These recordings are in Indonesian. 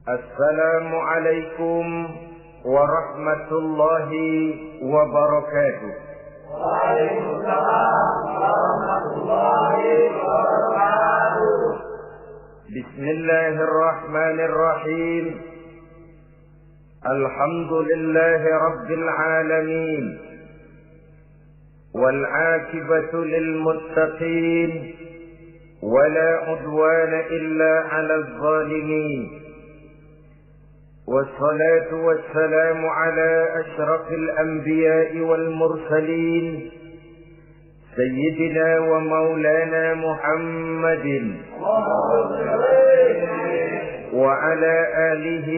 Assalamualaikum warahmatullahi wabarakatuh. Waalaikumsalam warahmatullahi wabarakatuh. Bismillahirrahmanirrahim. Alhamdulillahi rabbil alamin. Wal 'aqibatu lil muttaqin. ولا عدوان إلا على الظالمين والصلاة والسلام على أشرف الأنبياء والمرسلين سيدنا ومولانا محمد وعلى آله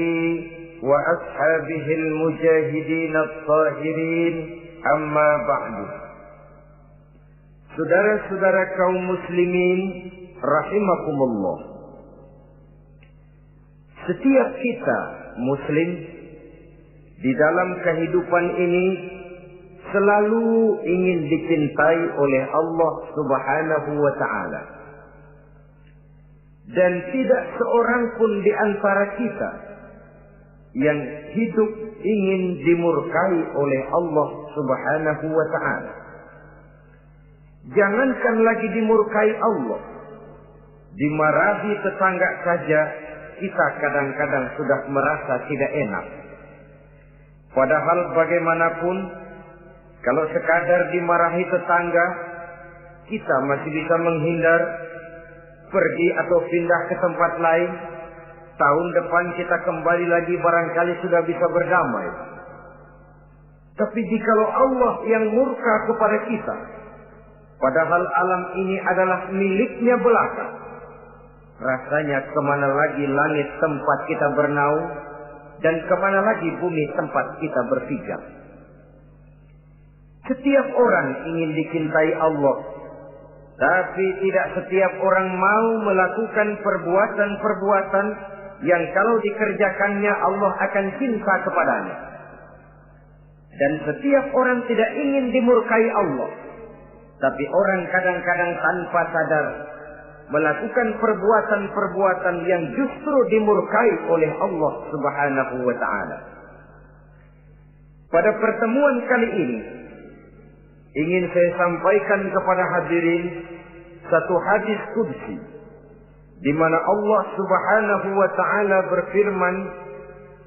وأصحابه المجاهدين الطاهرين أما بعد. Saudara-saudara kaum muslimin rahimakumullah. Setiap kita muslim di dalam kehidupan ini selalu ingin dicintai oleh Allah Subhanahu wa taala. Dan tidak seorang pun di antara kita yang hidup ingin dimurkai oleh Allah Subhanahu wa taala. Jangankan lagi dimurkai Allah, dimarahi tetangga saja kita kadang-kadang sudah merasa tidak enak. Padahal bagaimanapun, kalau sekadar dimarahi tetangga, kita masih bisa menghindar, pergi atau pindah ke tempat lain. Tahun depan kita kembali lagi, barangkali sudah bisa berdamai. Tapi jikalau Allah yang murka kepada kita, padahal alam ini adalah miliknya belaka, rasanya kemana lagi langit tempat kita bernaung, dan kemana lagi bumi tempat kita berpijak. Setiap orang ingin dicintai Allah, tapi tidak setiap orang mau melakukan perbuatan-perbuatan yang kalau dikerjakannya Allah akan cinta kepadanya. Dan setiap orang tidak ingin dimurkai Allah, tapi orang kadang-kadang tanpa sadar melakukan perbuatan-perbuatan yang justru dimurkai oleh Allah Subhanahu wa taala. Pada pertemuan kali ini ingin saya sampaikan kepada hadirin satu hadis qudsi di mana Allah Subhanahu wa taala berfirman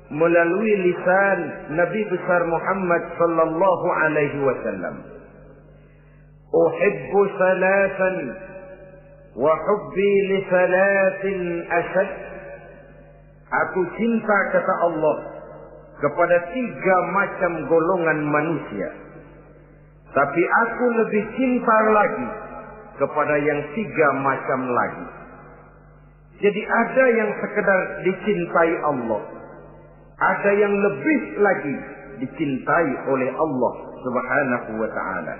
melalui lisan Nabi besar Muhammad sallallahu alaihi wasallam. Uhibbu salasan wa hubbi li salasin ashad. Aku cinta, kata Allah, kepada 3 macam golongan manusia, tapi aku lebih cinta lagi kepada yang 3 macam lagi. Jadi ada yang sekedar dicintai Allah, ada yang lebih lagi dicintai oleh Allah Subhanahu wa ta'ala.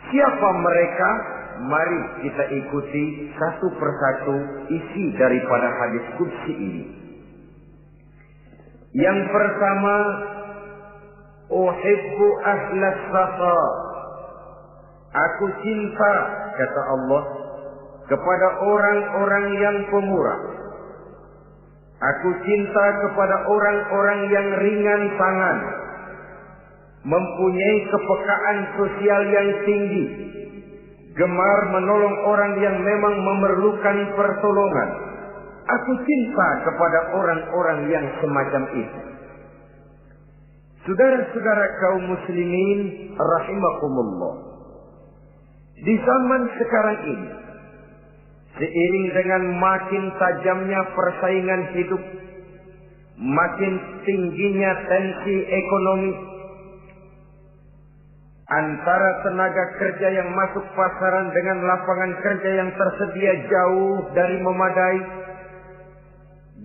Siapa mereka? Mari kita ikuti satu persatu isi daripada hadis qudsi ini. Yang pertama, uhibbu ahlas safa. Aku cinta, kata Allah, kepada orang-orang yang pemurah. Aku cinta kepada orang-orang yang ringan tangan, mempunyai kepekaan sosial yang tinggi, gemar menolong orang yang memang memerlukan pertolongan. Aku cinta kepada orang-orang yang semacam itu. Saudara-saudara kaum muslimin rahimakumullah, di zaman sekarang ini, seiring dengan makin tajamnya persaingan hidup, makin tingginya tensi ekonomi, antara tenaga kerja yang masuk pasaran dengan lapangan kerja yang tersedia jauh dari memadai,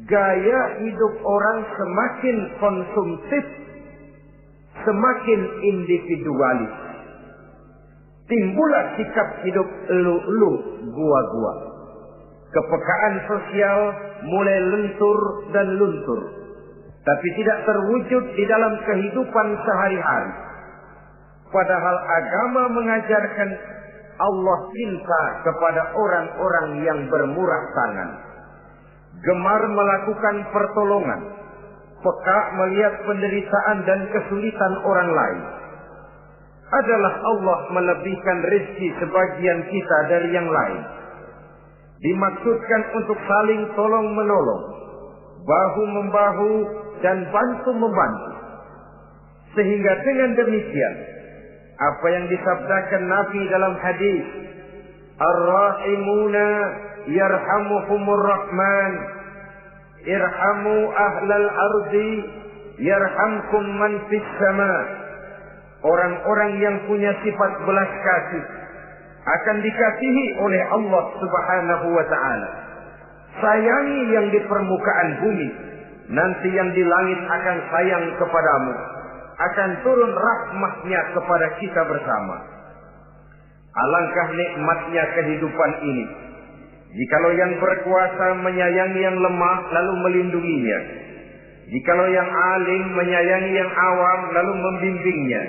gaya hidup orang semakin konsumtif, semakin individualis. Timbullah sikap hidup elu-elu, gua-gua. Kepekaan sosial mulai lentur dan luntur, tapi tidak terwujud di dalam kehidupan sehari-hari. Padahal agama mengajarkan Allah cinta kepada orang-orang yang bermurah tangan, gemar melakukan pertolongan, peka melihat penderitaan dan kesulitan orang lain. Adalah Allah melebihkan rezeki sebagian kita dari yang lain. Dimaksudkan untuk saling tolong-menolong, bahu-membahu dan bantu-membantu. Sehingga dengan demikian, apa yang disabdakan Nabi dalam hadis, Ar-Rahimuna yarhamuhumur Rahman, irhamu ahlal ardi yarhamkum man fis sama. Orang-orang yang punya sifat belas kasih akan dikasihi oleh Allah Subhanahu wa ta'ala. Sayangi yang di permukaan bumi, nanti yang di langit akan sayang kepadamu. Akan turun rahmatnya kepada kita bersama. Alangkah nikmatnya kehidupan ini, jikalau yang berkuasa menyayangi yang lemah lalu melindunginya, jikalau yang alim menyayangi yang awam lalu membimbingnya,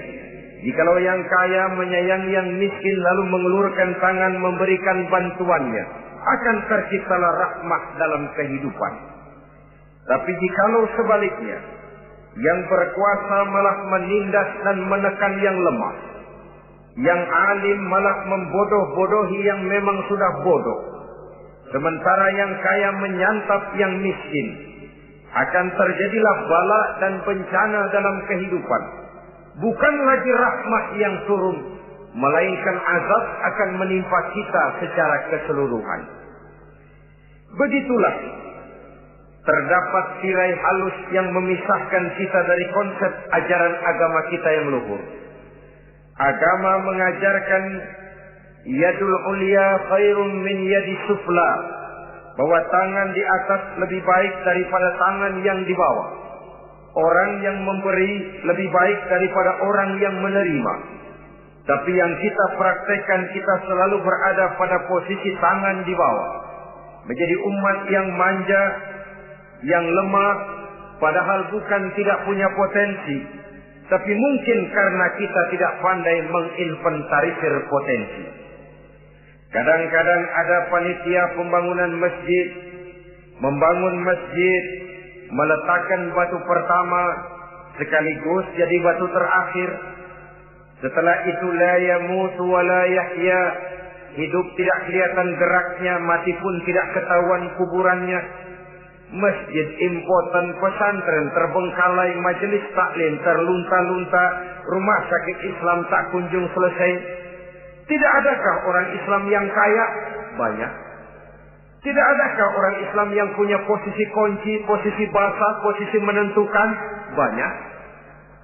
jikalau yang kaya menyayangi yang miskin lalu mengulurkan tangan memberikan bantuannya, akan terciptalah rahmat dalam kehidupan. Tapi jikalau sebaliknya, yang berkuasa malah menindas dan menekan yang lemah, yang alim malah membodoh-bodohi yang memang sudah bodoh, sementara yang kaya menyantap yang miskin, akan terjadilah bala dan bencana dalam kehidupan. Bukan lagi rahmat yang turun, melainkan azab akan menimpa kita secara keseluruhan. Begitulah terdapat tirai halus yang memisahkan kita dari konsep ajaran agama kita yang luhur. Agama mengajarkan yadul ulya khairun min yadi sufla, bahwa tangan di atas lebih baik daripada tangan yang di bawah. Orang yang memberi lebih baik daripada orang yang menerima. Tapi yang kita praktekkan, kita selalu berada pada posisi tangan di bawah, menjadi umat yang manja, yang lemah, padahal bukan tidak punya potensi, tapi mungkin karena kita tidak pandai menginventarisir potensi. Kadang-kadang ada panitia pembangunan masjid, membangun masjid, meletakkan batu pertama sekaligus jadi batu terakhir. Setelah itu la yamutu wa la yahya, hidup tidak kelihatan geraknya, mati pun tidak ketahuan kuburannya. Masjid impoten, pesantren terbengkalai, majelis taklim terlunta-lunta, rumah sakit Islam tak kunjung selesai. Tidak adakah orang Islam yang kaya? Banyak. Tidak adakah orang Islam yang punya posisi kunci, posisi basah, posisi menentukan? Banyak.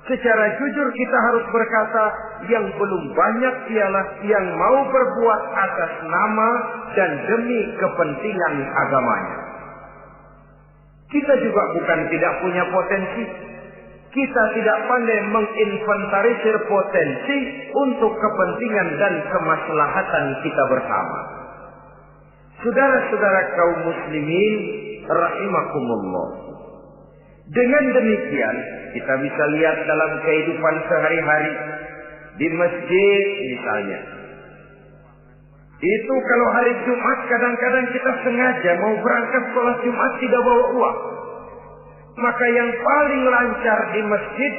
Secara jujur kita harus berkata, yang belum banyak ialah yang mau berbuat atas nama dan demi kepentingan agamanya. Kita juga bukan tidak punya potensi. Kita tidak pandai menginventarisir potensi untuk kepentingan dan kemaslahatan kita bersama. Saudara-saudara kaum muslimin rahimakumullah. Dengan demikian, kita bisa lihat dalam kehidupan sehari-hari di masjid misalnya. Itu kalau hari Jumat kadang-kadang kita sengaja mau berangkat sholat Jumat tidak bawa uang. Maka yang paling lancar di masjid,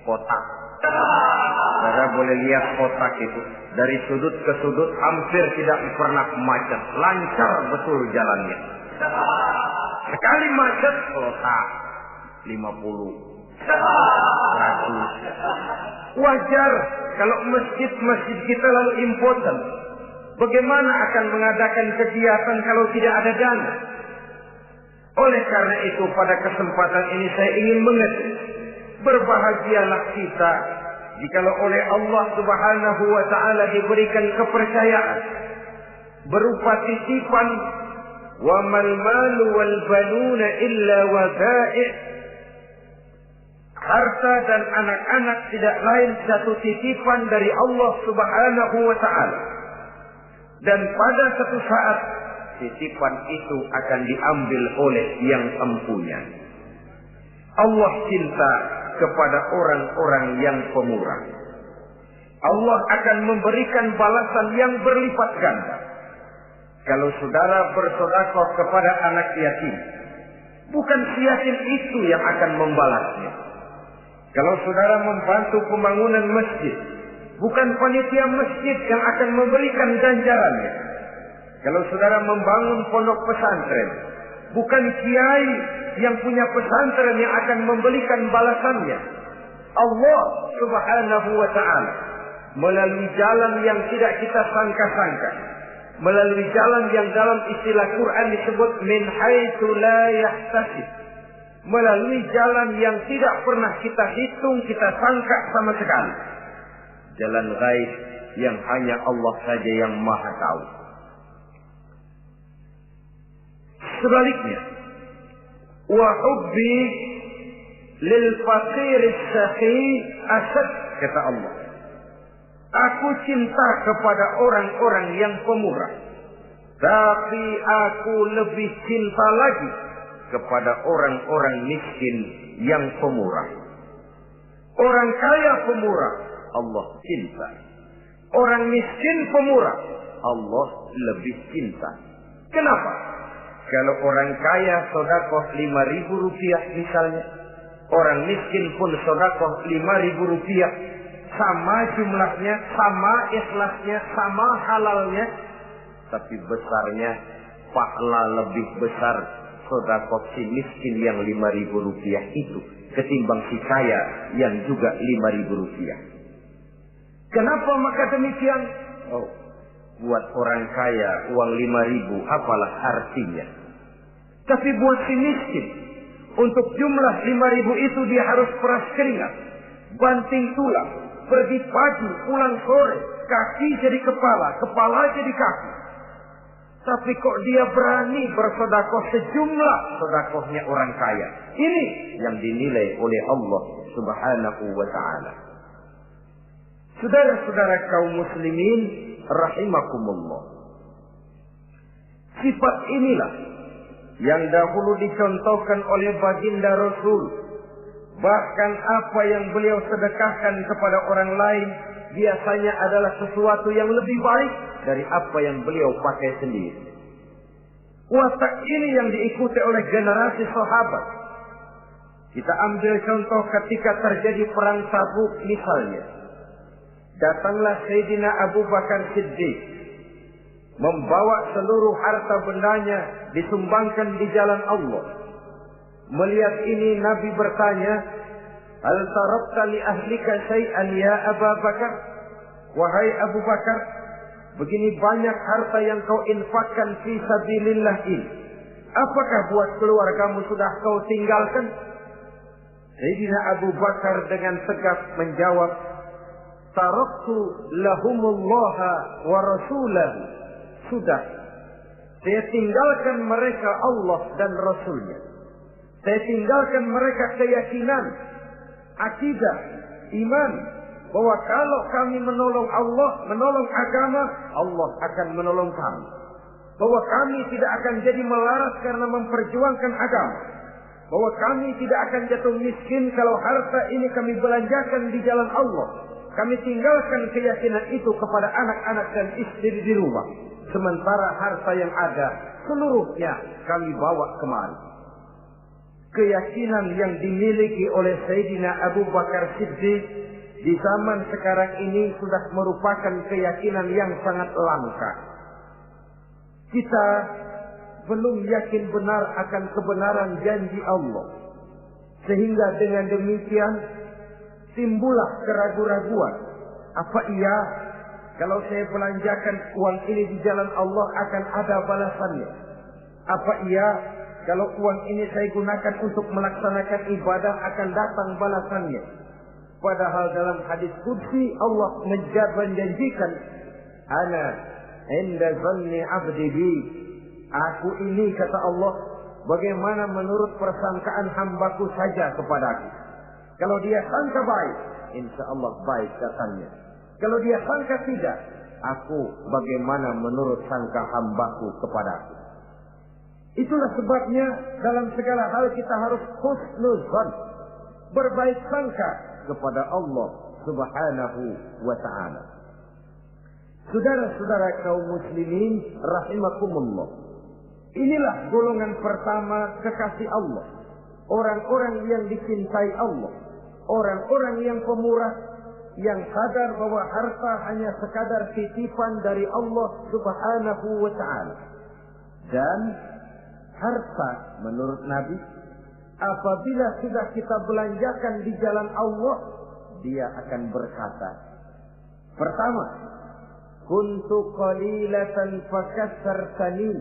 kotak. Saudara boleh lihat kotak itu. Dari sudut ke sudut hampir tidak pernah macet. Lancar betul jalannya. Sekali macet, kotak. 50. 100. Wajar kalau masjid-masjid kita lalu impoten. Bagaimana akan mengadakan kegiatan kalau tidak ada dana? Oleh karena itu pada kesempatan ini saya ingin mengetik, berbahagialah kita jikalau oleh Allah Subhanahu wa ta'ala diberikan kepercayaan berupa titipan, wa mal malu wal banuna illa wada'i', harta dan anak-anak tidak lain satu titipan dari Allah Subhanahu wa ta'ala. Dan pada satu saat titipan itu akan diambil oleh yang empunya. Allah cinta kepada orang-orang yang pemurah. Allah akan memberikan balasan yang berlipat ganda. Kalau saudara bersedekah kepada anak yatim, bukan si yatim itu yang akan membalasnya. Kalau saudara membantu pembangunan masjid, bukan panitia masjid yang akan memberikan ganjarannya. Kalau saudara membangun pondok pesantren, bukan kiai yang punya pesantren yang akan memberikan balasannya. Allah Subhanahu wa ta'ala melalui jalan yang tidak kita sangka-sangka, melalui jalan yang dalam istilah Quran disebut min haitsu la yahtasib, melalui jalan yang tidak pernah kita hitung, kita sangka sama sekali. Jalan gaib yang hanya Allah saja yang maha tahu. Sebaliknya, wa hubbi lil faqir as-sakhi asad, kata Allah. Aku cinta kepada orang-orang yang pemurah, tapi aku lebih cinta lagi kepada orang-orang miskin yang pemurah. Orang kaya pemurah, Allah cinta. Orang miskin pemurah, Allah lebih cinta. Kenapa? Kalau orang kaya sedekah 5.000 rupiah misalnya, orang miskin pun sedekah 5.000 rupiah, sama jumlahnya, sama ikhlasnya, sama halalnya, tapi besarnya pahala lebih besar sedekah si miskin yang 5.000 rupiah itu ketimbang si kaya yang juga 5.000 rupiah. Kenapa maka demikian? Oh, buat orang kaya uang 5.000 apalah artinya. Tapi buat si miskin, untuk jumlah 5.000 itu dia harus peras keringat, banting tulang, pergi pagi, pulang sore, kaki jadi kepala, kepala jadi kaki. Tapi kok dia berani bersedekah sejumlah sedekahnya orang kaya. Ini yang dinilai oleh Allah Subhanahu wa ta'ala. Saudara-saudara kaum muslimin rahimakumullah, sifat inilah yang dahulu dicontohkan oleh baginda Rasul. Bahkan apa yang beliau sedekahkan kepada orang lain biasanya adalah sesuatu yang lebih baik dari apa yang beliau pakai sendiri. Watak ini yang diikuti oleh generasi sahabat. Kita ambil contoh ketika terjadi perang Tabuk misalnya. Datanglah Sayyidina Abu Bakar Siddiq, membawa seluruh harta bendanya disumbangkan di jalan Allah. Melihat ini Nabi bertanya, "Hal tarakta li ahlika syai'an ya Abu Bakar?" Wahai Abu Bakar, begini banyak harta yang kau infakkan fi sabilillah ini, apakah buat keluargamu sudah kau tinggalkan? Sayyidina Abu Bakar dengan tegas menjawab, "Taraktu lahumullaha wa rasulahu." Sudah, saya tinggalkan mereka Allah dan Rasulnya. Saya tinggalkan mereka keyakinan, akidah, iman, bahwa kalau kami menolong Allah, menolong agama, Allah akan menolong kami. Bahwa kami tidak akan jadi melarat karena memperjuangkan agama. Bahwa kami tidak akan jatuh miskin kalau harta ini kami belanjakan di jalan Allah. Kami tinggalkan keyakinan itu kepada anak-anak dan istri di rumah. Sementara harta yang ada seluruhnya kami bawa kemari. Keyakinan yang dimiliki oleh Sayyidina Abu Bakar Siddiq di zaman sekarang ini sudah merupakan keyakinan yang sangat langka. Kita belum yakin benar akan kebenaran janji Allah. Sehingga dengan demikian timbullah keraguan-raguan. Apa iya kalau saya belanjakan uang ini di jalan Allah akan ada balasannya? Apa iya kalau uang ini saya gunakan untuk melaksanakan ibadah akan datang balasannya? Padahal dalam hadis qudsi Allah menjanjikan, "Ana inda zanni 'abdi bi." Aku ini, kata Allah, bagaimana menurut persangkaan hambaku saja kepadaku. Kalau dia sangka baik, insya Allah baik datangnya. Kalau dia sangka tidak, aku bagaimana menurut sangka hambaku kepadaku. Itulah sebabnya dalam segala hal kita harus husnuzan, berbaik sangka kepada Allah Subhanahu wa ta'ala. Saudara-saudara kaum muslimin rahimakumullah. Inilah golongan pertama kekasih Allah. Orang-orang yang dicintai Allah. Orang-orang yang pemurah, yang sadar bahwa harta hanya sekadar titipan dari Allah Subhanahu wa ta'ala. Dan harta menurut Nabi, apabila sudah kita belanjakan di jalan Allah, dia akan berkata, pertama, kuntu qalilatan fakassartani,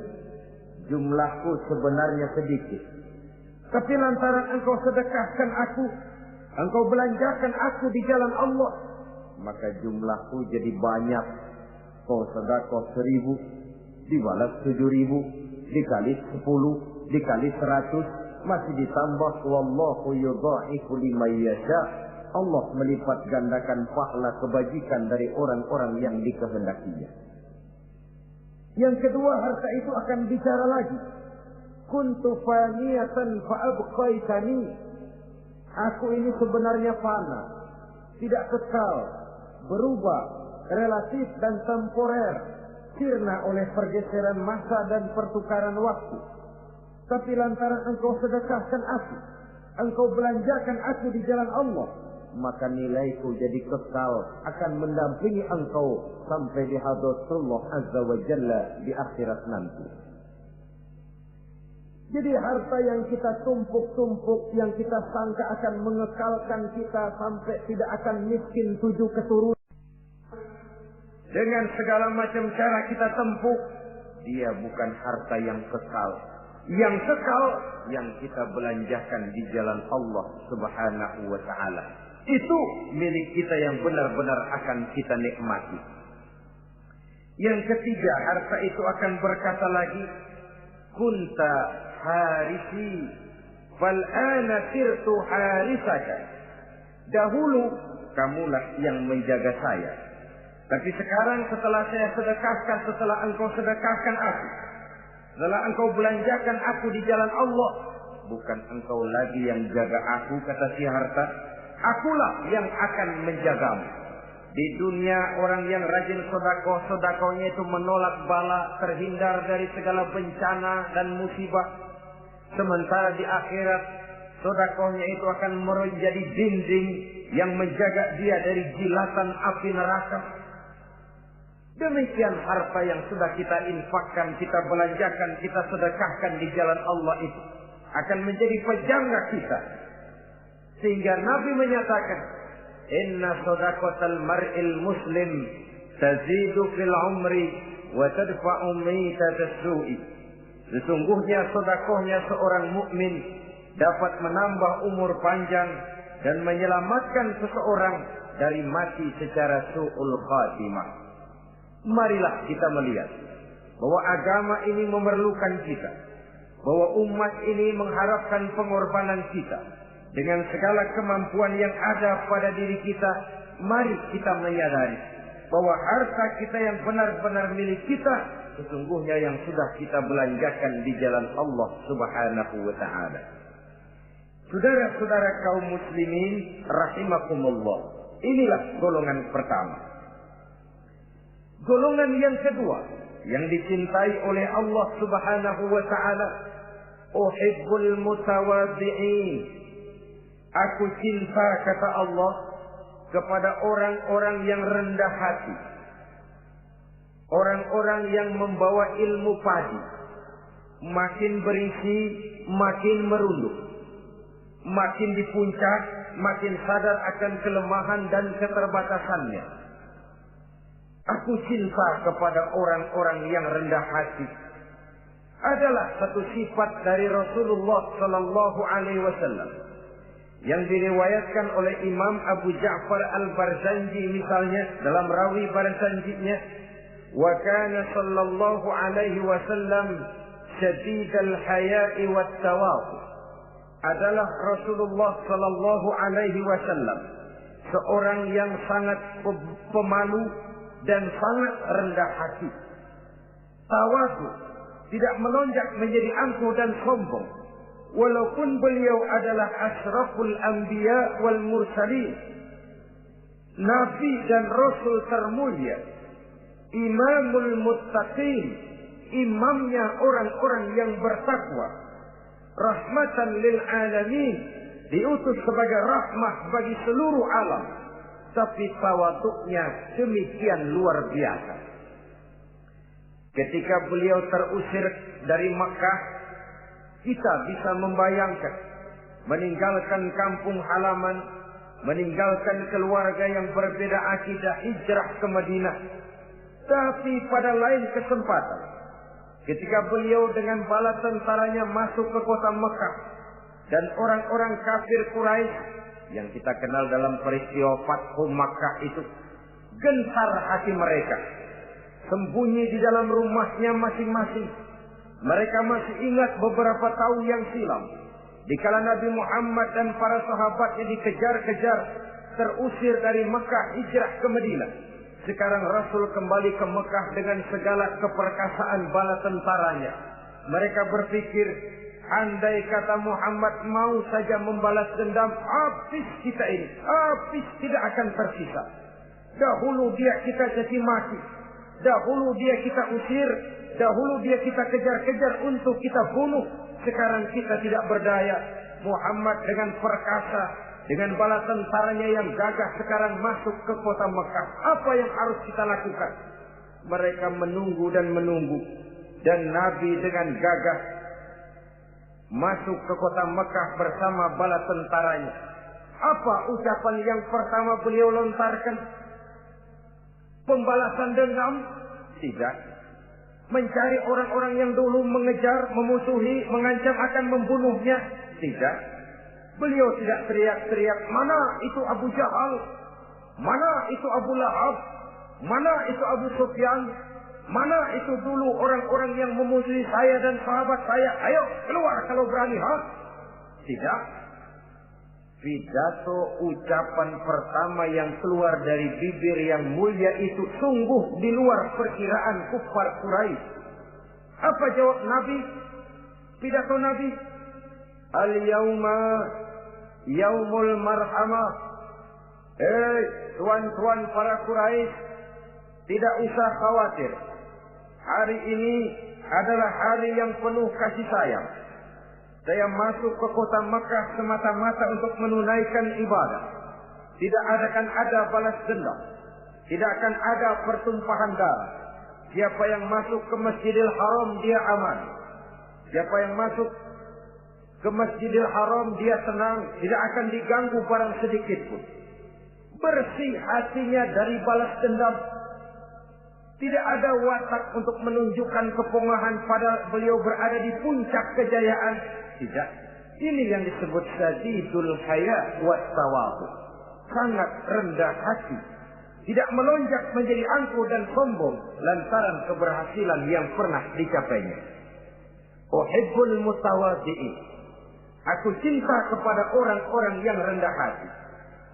jumlahku sebenarnya sedikit, tapi lantaran engkau sedekahkan aku, engkau belanjakan aku di jalan Allah, maka jumlahku jadi banyak. Kau sedekah 1.000, dibalas 7.000, dikali 10, dikali 100, masih ditambah wallahu yudha'ifu liman yasha. Allah melipat gandakan pahala kebajikan dari orang-orang yang dikehendakinya. Yang kedua, harta itu akan bicara lagi. Kuntu faniyatan fa'abqaitani. Aku ini sebenarnya fana, tidak kekal, berubah, relatif dan temporer, sirna oleh pergeseran masa dan pertukaran waktu. Tapi lantaran engkau sedekahkan aku, engkau belanjakan aku di jalan Allah, maka nilaiku jadi kekal, akan mendampingi engkau sampai di hadratullah azza wa jalla di akhirat nanti. Jadi harta yang kita tumpuk-tumpuk, yang kita sangka akan mengekalkan kita sampai tidak akan miskin 7 keturunan, dengan segala macam cara kita tempuh, dia bukan harta yang kekal. Yang kekal yang kita belanjakan di jalan Allah Subhanahu wa ta'ala. Itu milik kita yang benar-benar akan kita nikmati. Yang ketiga, harta itu akan berkata lagi, kunta harisi fal'ana sirtu harisaka. Dahulu kamulah yang menjaga saya, tapi sekarang setelah saya sedekahkan, setelah engkau sedekahkan aku, setelah engkau belanjakan aku di jalan Allah, bukan engkau lagi yang jaga aku, kata si harta, akulah yang akan menjagamu. Di dunia orang yang rajin sedekah, sedekahnya itu menolak bala, terhindar dari segala bencana dan musibah. Sementara di akhirat, sedekahnya itu akan menjadi dinding yang menjaga dia dari jilatan api neraka. Demikian harta yang sudah kita infakkan, kita belanjakan, kita sedekahkan di jalan Allah itu akan menjadi pejangga kita. Sehingga Nabi menyatakan, inna sadaqatal mar'il muslim tazidu fil umri wa tadfa'u mitatas su'i. Sesungguhnya sedekahnya seorang mukmin dapat menambah umur panjang dan menyelamatkan seseorang dari mati secara su'ul khatimah. Marilah kita melihat bahwa agama ini memerlukan kita, bahwa umat ini mengharapkan pengorbanan kita. Dengan segala kemampuan yang ada pada diri kita, mari kita menyadari bahwa harta kita yang benar-benar milik kita, sesungguhnya yang sudah kita belanjakan di jalan Allah Subhanahu wa ta'ala. Saudara-saudara kaum muslimin rahimakumullah, inilah golongan pertama. Golongan yang kedua yang dicintai oleh Allah Subhanahu wa ta'ala, uhibbul mutawadhi'in. Aku cinta, kata Allah, kepada orang-orang yang rendah hati, orang-orang yang membawa ilmu padi, makin berisi makin merunduk, makin di puncak makin sadar akan kelemahan dan keterbatasannya. Aku cinta kepada orang-orang yang rendah hati. Adalah satu sifat dari Rasulullah sallallahu alaihi wasallam yang diriwayatkan oleh Imam Abu Ja'far Al-Barzanji misalnya dalam rawi Barzanjinya, wa kana sallallahu alaihi wasallam syadidal haya'i wat tawadhu. Adalah Rasulullah sallallahu alaihi wasallam seorang yang sangat pemalu dan sangat rendah hati. Tawadhu, tidak melonjak menjadi angkuh dan sombong. Walaupun beliau adalah asyraful anbiya wal mursalin, nabi dan rasul termulia, imamul muttaqin, imamnya orang-orang yang bertakwa, rahmatan lil alamin, diutus sebagai rahmah bagi seluruh alam, tapi tawaduknya demikian luar biasa. Ketika beliau terusir dari Makkah, kita bisa membayangkan meninggalkan kampung halaman, meninggalkan keluarga yang berbeda akidah, hijrah ke Madinah. Tapi pada lain kesempatan, ketika beliau dengan bala tentaranya masuk ke kota Mekah, dan orang-orang kafir Quraisy yang kita kenal dalam peristiwa Fathu Makkah itu, gentar hati mereka, sembunyi di dalam rumahnya masing-masing. Mereka masih ingat beberapa tahun yang silam, dikala Nabi Muhammad dan para sahabatnya dikejar-kejar, terusir dari Mekah hijrah ke Madinah. Sekarang Rasul kembali ke Mekah dengan segala keperkasaan bala tentaranya. Mereka berpikir, andai kata Muhammad mau saja membalas dendam, habis kita ini, habis, tidak akan tersisa. Dahulu dia kita caci maki, dahulu dia kita usir, dahulu dia kita kejar-kejar untuk kita bunuh. Sekarang kita tidak berdaya. Muhammad dengan perkasa, dengan bala tentaranya yang gagah sekarang masuk ke kota Mekah. Apa yang harus kita lakukan? Mereka menunggu dan menunggu. Dan Nabi dengan gagah masuk ke kota Mekah bersama bala tentaranya. Apa ucapan yang pertama beliau lontarkan? Pembalasan dendam? Tidak. Mencari orang-orang yang dulu mengejar, memusuhi, mengancam akan membunuhnya? Tidak. Beliau tidak teriak-teriak, mana itu Abu Jahal, mana itu Abu Lahab, mana itu Abu Sufyan, mana itu dulu orang-orang yang memusuhi saya dan sahabat saya, ayo keluar kalau berani, ha? Tidak. Pidato ucapan pertama yang keluar dari bibir yang mulia itu sungguh di luar perkiraan kufar Quraisy. Apa jawab Nabi? Pidato Nabi, al-yauma yaumul marhamah. Tuan-tuan para Quraisy, tidak usah khawatir. Hari ini adalah hari yang penuh kasih sayang. Saya masuk ke kota Makkah semata-mata untuk menunaikan ibadah. Tidak akan ada balas dendam. Tidak akan ada pertumpahan darah. Siapa yang masuk ke Masjidil Haram dia aman. Siapa yang masuk ke Masjidil Haram dia tenang, tidak akan diganggu barang sedikit pun. Bersih hatinya dari balas dendam. Tidak ada watak untuk menunjukkan kepongahan pada beliau berada di puncak kejayaan. Tidak. Ini yang disebut sadidul haya wa tawadhu. Sangat rendah hati. Tidak melonjak menjadi angkuh dan sombong lantaran keberhasilan yang pernah dicapainya. Uhibbul mutawadhi'in. Aku cinta kepada orang-orang yang rendah hati.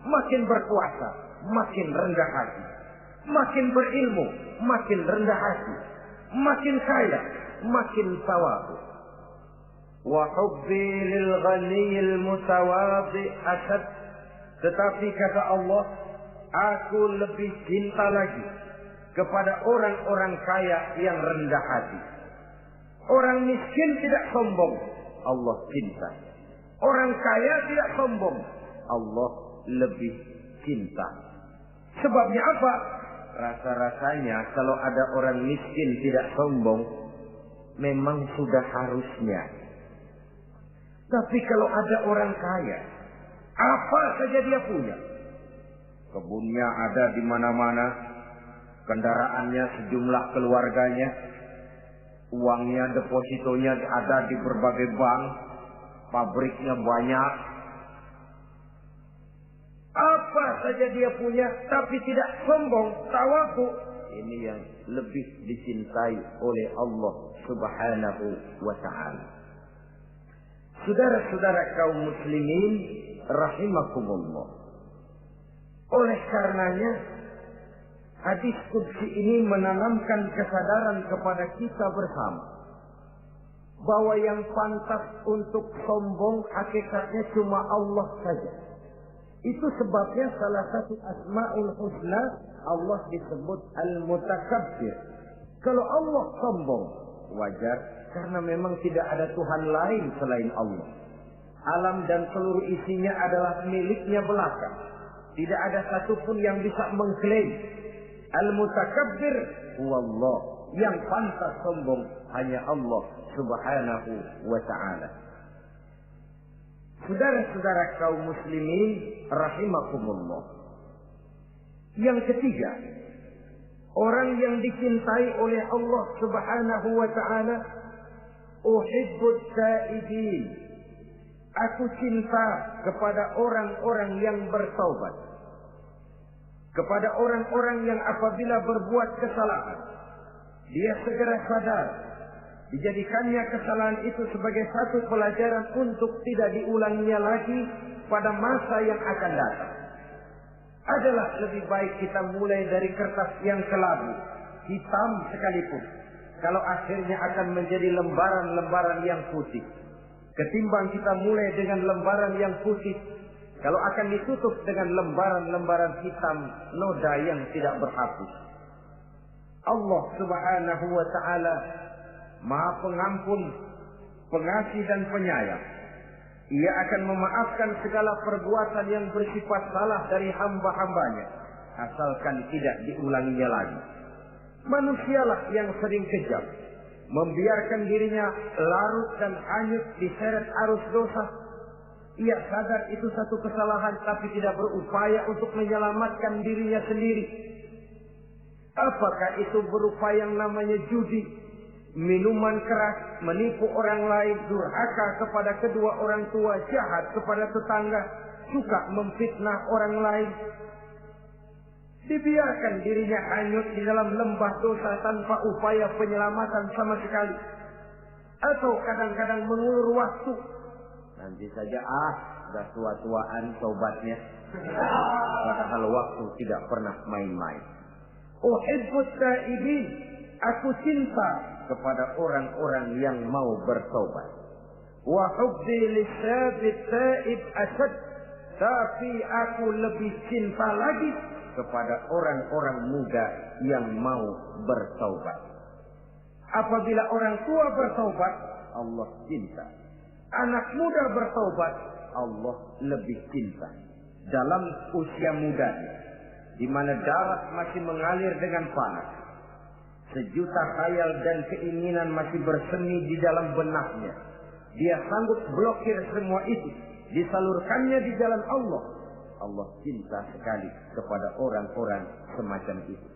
Makin berkuasa, makin rendah hati. Makin berilmu, makin rendah hati. Makin kaya, makin tawadhu. Wa hubbi lil ghaniyil mutawadhi asad. Tetapi kata Allah, aku lebih cinta lagi kepada orang-orang kaya yang rendah hati. Orang miskin tidak sombong, Allah cinta. Orang kaya tidak sombong, Allah lebih cinta. Sebabnya apa? Rasa-rasanya kalau ada orang miskin tidak sombong, memang sudah harusnya. Tapi kalau ada orang kaya, apa saja dia punya. Kebunnya ada di mana-mana, kendaraannya sejumlah keluarganya, uangnya, depositonya ada di berbagai bank, pabriknya banyak. Apa saja dia punya, tapi tidak sombong, tawadhu. Ini yang lebih dicintai oleh Allah Subhanahu wa ta'ala. Saudara-saudara kaum muslimin rahimakumullah. Oleh karenanya, hadis qudsi ini menanamkan kesadaran kepada kita bersama bahwa yang pantas untuk sombong hakikatnya cuma Allah saja. Itu sebabnya salah satu asmaul husna Allah disebut al-mutakabbir. Kalau Allah sombong, wajar karena memang tidak ada Tuhan lain selain Allah. Alam dan seluruh isinya adalah miliknya belaka. Tidak ada satupun yang bisa mengklaim. Al-mutakabbir huwallah. Yang pantas sombong hanya Allah subhanahu wa ta'ala. Saudara-saudara kaum muslimin rahimakumullah. Yang ketiga, orang yang dicintai oleh Allah subhanahu wa ta'ala, uhibbut taibin. Aku cinta kepada orang-orang yang bertaubat. Kepada orang-orang yang apabila berbuat kesalahan, dia segera sadar. Dijadikannya kesalahan itu sebagai satu pelajaran untuk tidak diulanginya lagi pada masa yang akan datang. Adalah lebih baik kita mulai dari kertas yang kelabu, hitam sekalipun, kalau akhirnya akan menjadi lembaran-lembaran yang putih, ketimbang kita mulai dengan lembaran yang putih, kalau akan ditutup dengan lembaran-lembaran hitam noda yang tidak berhapus. Allah subhanahu wa ta'ala Maha Pengampun, Pengasih dan Penyayang. Ia akan memaafkan segala perbuatan yang bersifat salah dari hamba-hambanya, asalkan tidak diulanginya lagi. Manusialah yang sering kejam, membiarkan dirinya larut dan hanyut diseret arus dosa. Ia sadar itu satu kesalahan, tapi tidak berupaya untuk menyelamatkan dirinya sendiri. Apakah itu berupa yang namanya judi, minuman keras, menipu orang lain, durhaka kepada kedua orang tua, jahat kepada tetangga, suka memfitnah orang lain. Dibiarkan dirinya hanyut di dalam lembah dosa tanpa upaya penyelamatan sama sekali. Atau kadang-kadang mengulur waktu. Nanti saja sudah tua-tuaan tobatnya. Padahal waktu tidak pernah main-main. Uhibbut taibin. Aku cinta kepada orang-orang yang mau bertobat. Wa hubbi lisabit taib asad. Tapi aku lebih cinta lagi kepada orang-orang muda yang mau bertaubat. Apabila orang tua bertaubat, Allah cinta. Anak muda bertaubat, Allah lebih cinta. Dalam usia mudanya, di mana darah masih mengalir dengan panas, sejuta khayal dan keinginan masih bersemi di dalam benaknya, dia sanggup blokir semua itu, disalurkannya di jalan Allah. Allah cinta sekali kepada orang-orang semacam itu.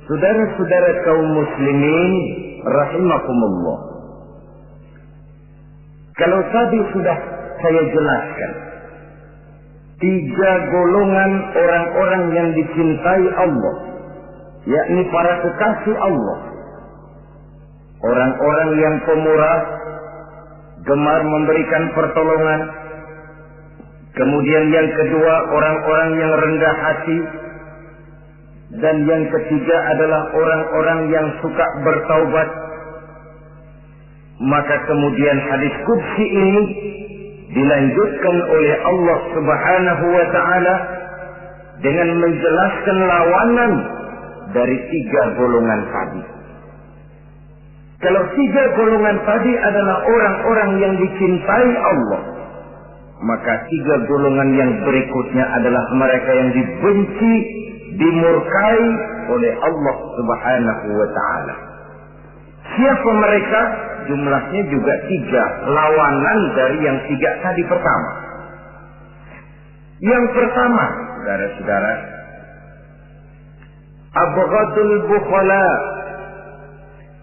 Saudara-saudara kaum muslimin rahimakumullah. Kalau tadi sudah saya jelaskan 3 golongan orang-orang yang dicintai Allah, yakni para kekasih Allah. Orang-orang yang pemurah, gemar memberikan pertolongan. Kemudian yang kedua, orang-orang yang rendah hati. Dan yang ketiga adalah orang-orang yang suka bertaubat. Maka kemudian hadis qudsi ini dilanjutkan oleh Allah Subhanahu wa ta'ala dengan menjelaskan lawanan dari 3 golongan tadi. Kalau 3 golongan tadi adalah orang-orang yang dicintai Allah, maka 3 golongan yang berikutnya adalah mereka yang dibenci, dimurkai oleh Allah Subhanahu wa ta'ala. Siapa mereka? Jumlahnya juga 3, lawanan dari yang 3 tadi pertama. Yang pertama, saudara-saudara, abghadul bukhala.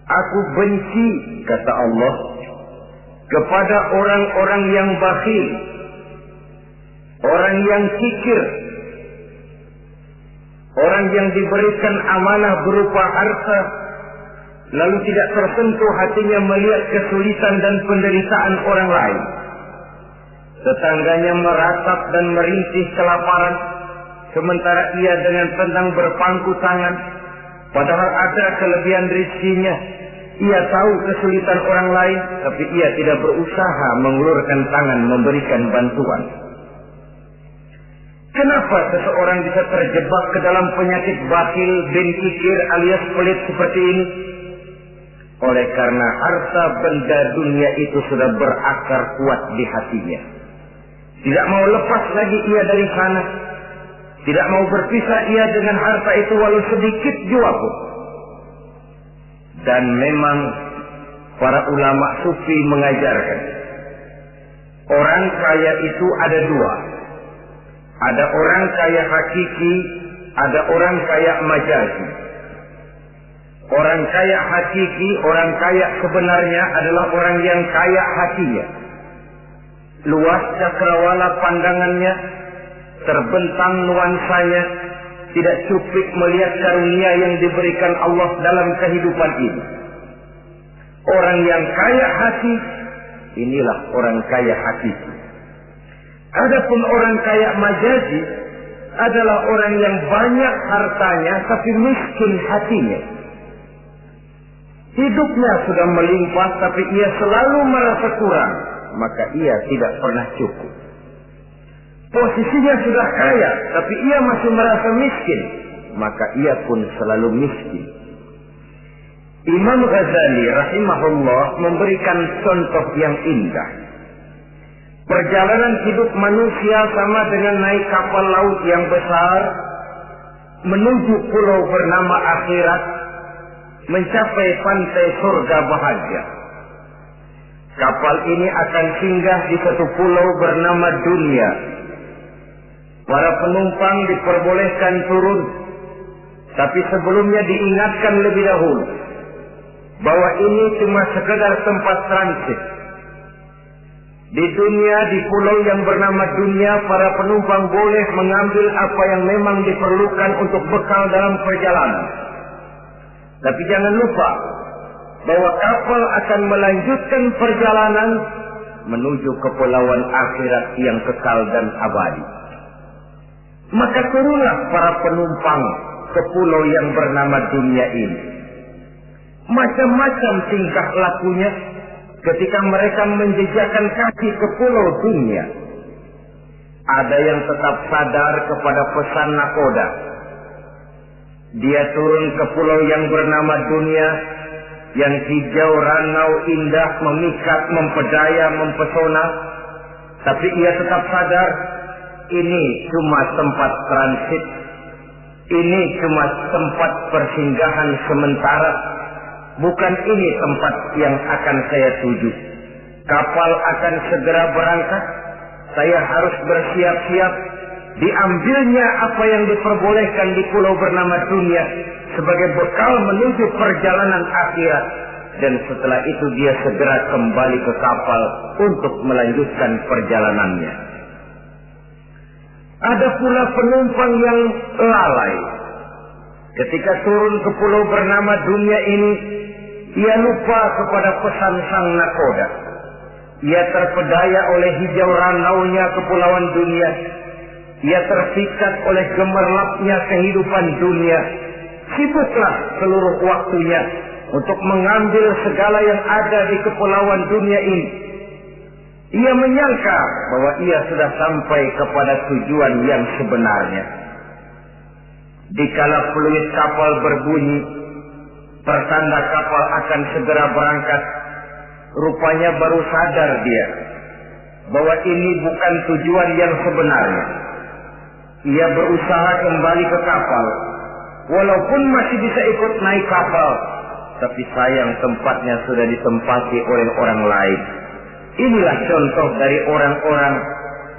Aku benci, kata Allah, kepada orang-orang yang bakhil, orang yang kikir, orang yang diberikan amanah berupa harta, lalu tidak tersentuh hatinya melihat kesulitan dan penderitaan orang lain. Tetangganya meratap dan merintih kelaparan, sementara ia dengan tenang berpangku tangan, padahal ada kelebihan rezekinya. Ia tahu kesulitan orang lain, tapi ia tidak berusaha mengulurkan tangan memberikan bantuan. Kenapa seseorang bisa terjebak ke dalam penyakit bakhil bin kikir alias pelit seperti ini? Oleh karena harta benda dunia itu sudah berakar kuat di hatinya. Tidak mau lepas lagi ia dari sana. Tidak mau berpisah ia dengan harta itu walau sedikit jua pun. Dan memang para ulama sufi mengajarkan, orang kaya itu ada 2. Ada orang kaya hakiki, ada orang kaya majazi. Orang kaya hakiki, orang kaya sebenarnya adalah orang yang kaya hatinya. Luas cakrawala pandangannya, terbentang nuansanya, tidak cuplik melihat karunia yang diberikan Allah dalam kehidupan ini. Orang yang kaya hati, inilah orang kaya hakiki. Adapun orang kaya majazi adalah orang yang banyak hartanya tapi miskin hatinya. Hidupnya sudah melimpah tapi ia selalu merasa kurang, maka ia tidak pernah cukup. Posisinya sudah kaya tapi ia masih merasa miskin, maka ia pun selalu miskin. Imam Ghazali rahimahullah memberikan contoh yang indah. Perjalanan hidup manusia sama dengan naik kapal laut yang besar menuju pulau bernama akhirat, mencapai pantai surga bahagia. Kapal ini akan singgah di satu pulau bernama dunia. Para penumpang diperbolehkan turun, tapi sebelumnya diingatkan lebih dahulu bahwa ini cuma sekedar tempat transit. Di dunia, di pulau yang bernama dunia, para penumpang boleh mengambil apa yang memang diperlukan untuk bekal dalam perjalanan. Tapi jangan lupa bahwa kapal akan melanjutkan perjalanan menuju kepulauan akhirat yang kekal dan abadi. Maka turunlah para penumpang ke pulau yang bernama dunia ini. Macam-macam tingkah lakunya ketika mereka menjejakkan kaki ke pulau dunia. Ada yang tetap sadar kepada pesan nakoda. Dia turun ke pulau yang bernama dunia, yang hijau, ranau, indah, memikat, mempedaya, mempesona. Tapi ia tetap sadar, ini cuma tempat transit. Ini cuma tempat persinggahan sementara. Bukan ini tempat yang akan saya tuju. Kapal akan segera berangkat. Saya harus bersiap-siap. diambilnya apa yang diperbolehkan di pulau bernama dunia sebagai bekal menuju perjalanan akhirat, dan setelah itu dia segera kembali ke kapal untuk melanjutkan perjalanannya. Ada pula penumpang yang lalai. Ketika turun ke pulau bernama dunia ini, ia lupa kepada pesan sang nakoda. Ia terpedaya oleh hijau ranaunya kepulauan dunia. Ia terpikat oleh gemerlapnya kehidupan dunia. Sibuklah seluruh waktunya untuk mengambil segala yang ada di kepulauan dunia ini. Ia menyangka bahwa ia sudah sampai kepada tujuan yang sebenarnya. Dikala peluit kapal berbunyi, pertanda kapal akan segera berangkat, rupanya baru sadar dia bahwa ini bukan tujuan yang sebenarnya. Ia berusaha kembali ke kapal, walaupun masih bisa ikut naik kapal, tapi sayang tempatnya sudah ditempati oleh orang lain. Inilah contoh dari orang-orang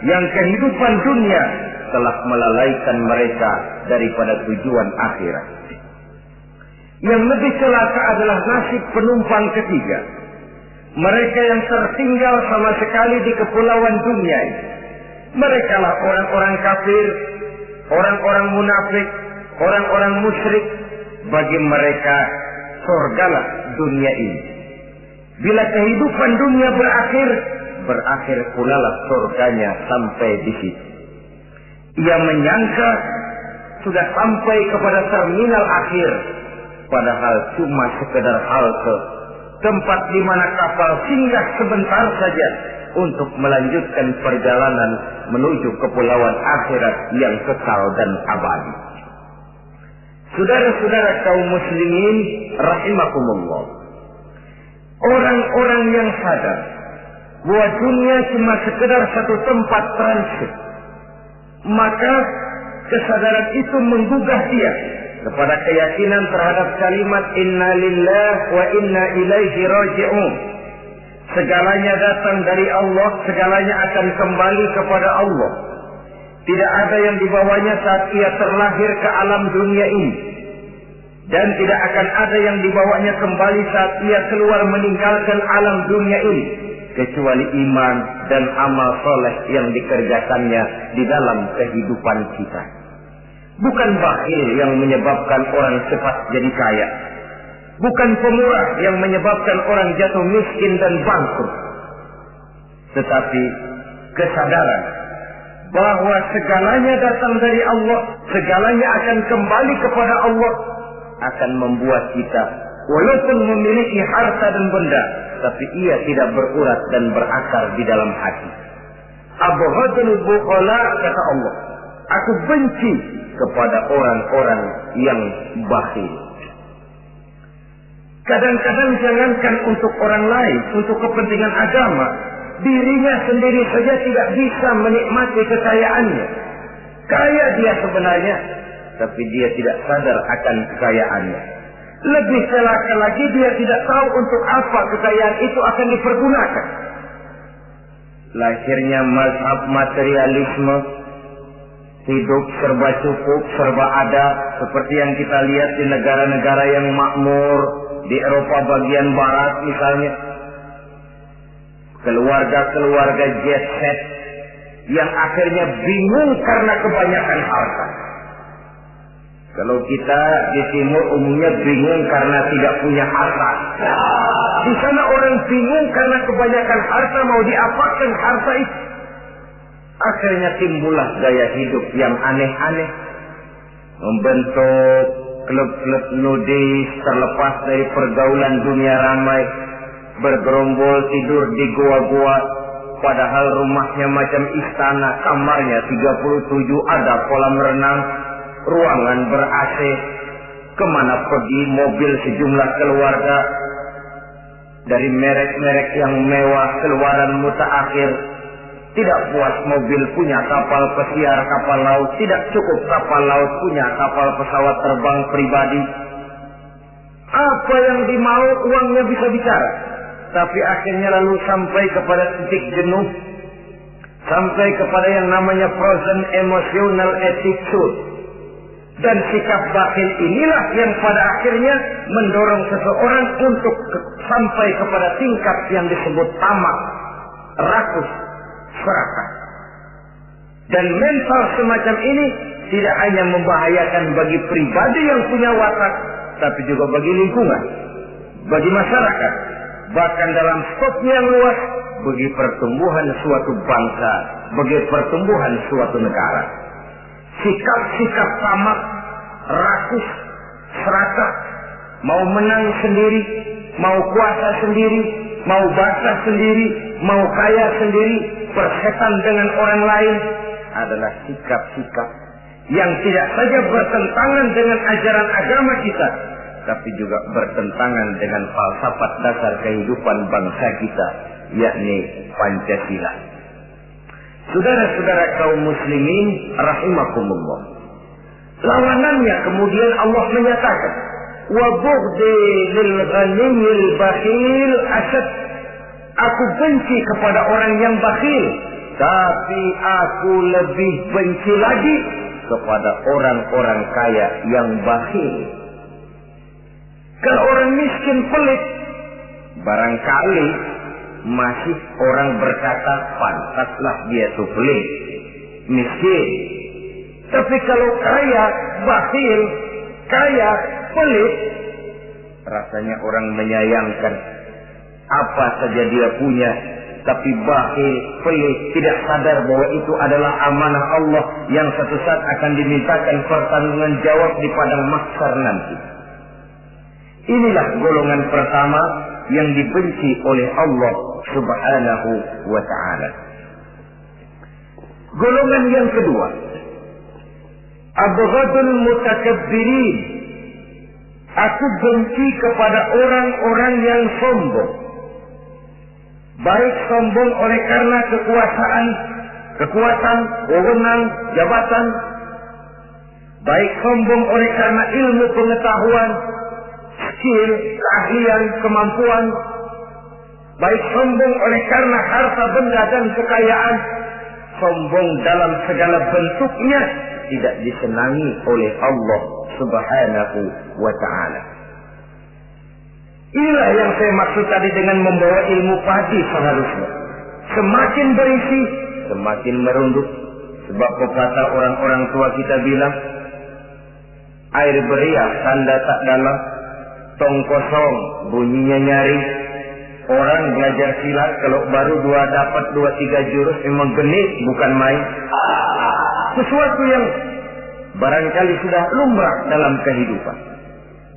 yang kehidupan dunia telah melalaikan mereka daripada tujuan akhirat. Yang lebih celaka adalah nasib penumpang ketiga. Mereka yang tertinggal sama sekali di kepulauan dunia ini. Mereka lah orang-orang kafir, orang-orang munafik, orang-orang musyrik. Bagi mereka surgalah dunia ini. Bila kehidupan dunia berakhir pula lah surganya sampai di situ. Ia menyangka sudah sampai kepada terminal akhir, padahal cuma sekedar halte, tempat di mana kapal singgah sebentar saja untuk melanjutkan perjalanan menuju kepulauan akhirat yang kekal dan abadi. Saudara-saudara kaum muslimin rahimakumullah, orang-orang yang sadar bahwa dunia cuma sekedar satu tempat transit, maka kesadaran itu menggugah dia kepada keyakinan terhadap kalimat inna lillahi wa inna ilaihi raji'un. Segalanya datang dari Allah, segalanya akan kembali kepada Allah. Tidak ada yang dibawanya saat ia terlahir ke alam dunia ini, dan tidak akan ada yang dibawanya kembali saat ia keluar meninggalkan alam dunia ini, kecuali iman dan amal soleh yang dikerjakannya di dalam kehidupan kita. Bukan bakhil yang menyebabkan orang cepat jadi kaya. Bukan pemurah yang menyebabkan orang jatuh miskin dan bangkrut. Tetapi kesadaran bahwa segalanya datang dari Allah, segalanya akan kembali kepada Allah, akan membuat kita walaupun memiliki harta dan benda, tapi ia tidak berurat dan berakar di dalam hati. Abghadul bukhala, kata Allah, aku benci kepada orang-orang yang bakhil. Kadang-kadang jangankan untuk orang lain, untuk kepentingan agama, dirinya sendiri saja tidak bisa menikmati kekayaannya. Kaya dia sebenarnya, tapi dia tidak sadar akan kekayaannya. Lebih celaka lagi, dia tidak tahu untuk apa kekayaan itu akan dipergunakan. Lahirnya mazhab materialisme, hidup serba cukup, serba ada, seperti yang kita lihat di negara-negara yang makmur, di Eropa bagian barat misalnya. Keluarga-keluarga jet set yang akhirnya bingung karena kebanyakan harta. Kalau kita di timur umumnya bingung karena tidak punya harta. Di sana orang bingung karena kebanyakan harta, mau diapakan harta itu. Akhirnya timbullah gaya hidup yang aneh-aneh, membentuk klub-klub nudis terlepas dari pergaulan dunia ramai, bergerombol tidur di goa-goa, padahal rumahnya macam istana, kamarnya 37, ada kolam renang, ruangan ber-AC, kemana pergi mobil sejumlah keluarga, dari merek-merek yang mewah, keluaran mutaakhir. Tidak puas mobil punya kapal pesiar, kapal laut, tidak cukup kapal laut punya kapal pesawat terbang pribadi. Apa yang dimau uangnya bisa bicara, tapi akhirnya lalu sampai kepada titik jenuh, sampai kepada yang namanya frozen emotional attitude. Dan sikap bakhil inilah yang pada akhirnya mendorong seseorang untuk sampai kepada tingkat yang disebut tamak, rakus, serakah. Dan mental semacam ini tidak hanya membahayakan bagi pribadi yang punya watak, tapi juga bagi lingkungan, bagi masyarakat, bahkan dalam skopnya yang luas, bagi pertumbuhan suatu bangsa, bagi pertumbuhan suatu negara. Sikap-sikap tamak, rakus, serakah, mau menang sendiri, mau kuasa sendiri, mau basah sendiri, mau kaya sendiri, persetan dengan orang lain, adalah sikap-sikap yang tidak saja bertentangan dengan ajaran agama kita, tapi juga bertentangan dengan falsafat dasar kehidupan bangsa kita, yakni Pancasila. Saudara-saudara kaum muslimin rahimakumullah, lawanannya kemudian Allah menyatakan, wa bughdi lil ghaniyil bakhil asad, aku benci kepada orang yang bakhil, tapi aku lebih benci lagi kepada orang-orang kaya yang bakhil. Kalau orang miskin pelit, barangkali masih orang berkata pantaslah dia tuh pelit, miskin. Tapi kalau kaya, bakhil, kaya, pelit, rasanya orang menyayangkan. Apa saja dia punya, tapi bakhil, pelit, tidak sadar bahwa itu adalah amanah Allah yang suatu saat akan dimintakan pertanggungan jawab di padang mahsyar nanti. Inilah golongan pertama yang dibenci oleh Allah Subhanahu wa ta'ala. Golongan yang kedua, abghadul mutakabbirin, aku benci kepada orang-orang yang sombong. Baik sombong oleh karena kekuatan, wewenang, jabatan. Baik sombong oleh karena ilmu pengetahuan, skill, keahlian, kemampuan. Baik sombong oleh karena harta benda dan kekayaan. Sombong dalam segala bentuknya tidak disenangi oleh Allah Subhanahu wa ta'ala. Inilah yang saya maksud tadi dengan membawa ilmu padi seharusnya. Semakin berisi, semakin merunduk. Sebab pepatah orang-orang tua kita bilang, air beriak tanda tak dalam, tong kosong bunyinya nyari. Orang belajar silat kalau baru dapat 2-3 jurus memang genit, bukan main. Sesuatu yang barangkali sudah lumrah dalam kehidupan.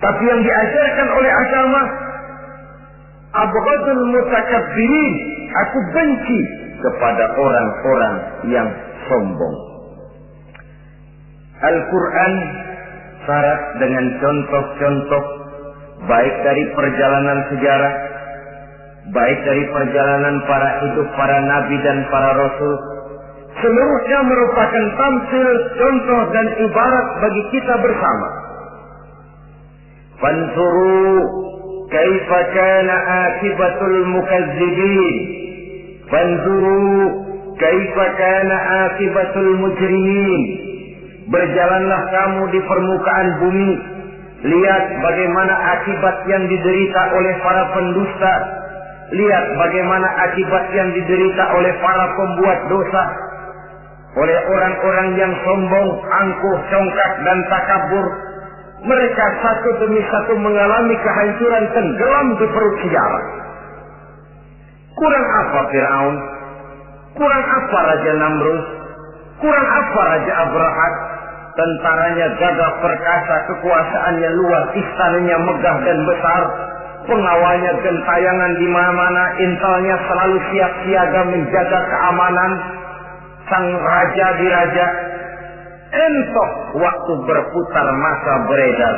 Tapi yang diajarkan oleh agama, abghadul mutakabbirin, aku benci kepada orang-orang yang sombong. Al-Quran syarat dengan contoh-contoh baik dari perjalanan sejarah, baik dari perjalanan hidup para nabi dan para rasul. Seluruhnya merupakan tamsil, contoh dan ibarat bagi kita bersama. Fanzuru kaifa kana akibatul mukazzibin. Fanzuru kaifa kana akibatul mujrimin. Berjalanlah kamu di permukaan bumi, lihat bagaimana akibat yang diderita oleh para pendusta. Lihat bagaimana akibat yang diderita oleh para pembuat dosa, oleh orang-orang yang sombong, angkuh, congkak, dan takabur. Mereka satu demi satu mengalami kehancuran, tenggelam di perut sejarah. Kurang apa Fir'aun? Kurang apa Raja Namrud? Kurang apa Raja Abrahat? Tentaranya gagah perkasa, kekuasaannya luas, istananya megah dan besar, pengawalnya gentayangan di mana-mana, intelnya selalu siap siaga menjaga keamanan. Sang raja diraja, entok waktu berputar masa beredar,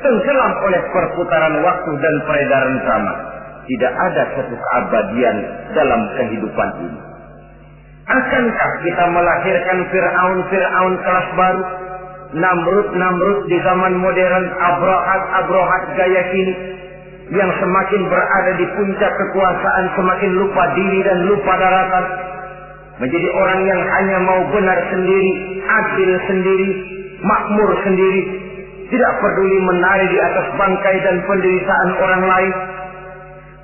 tenggelam oleh perputaran waktu dan peredaran zaman. Tidak ada satu keabadian dalam kehidupan ini. Akankah kita melahirkan Fir'aun kelas baru, Namrud di zaman modern, Abrahat gaya kini, yang semakin berada di puncak kekuasaan semakin lupa diri dan lupa daratan? menjadi orang yang hanya mau benar sendiri, adil sendiri, makmur sendiri, tidak peduli menari di atas bangkai dan penderitaan orang lain?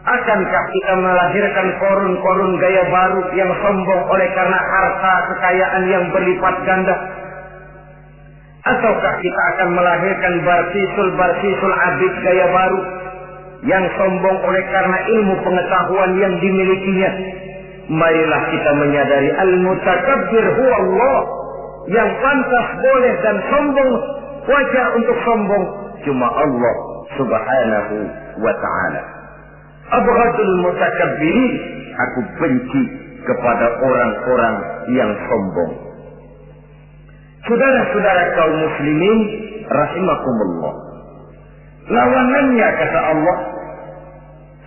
Akankah kita melahirkan korun-korun gaya baru yang sombong oleh karena harta kekayaan yang berlipat ganda? Ataukah kita akan melahirkan barsisul abid gaya baru yang sombong oleh karena ilmu pengetahuan yang dimilikinya? Marilah kita menyadari al-mutakabbir huwa Allah, yang pantas, boleh dan sombong, wajar untuk sombong, cuma Allah subhanahu wa ta'ala. Abghadul mutakabbirin, aku benci kepada orang-orang yang sombong. Saudara-saudara kaum muslimin rahimakumullah, lawanannya kata Allah,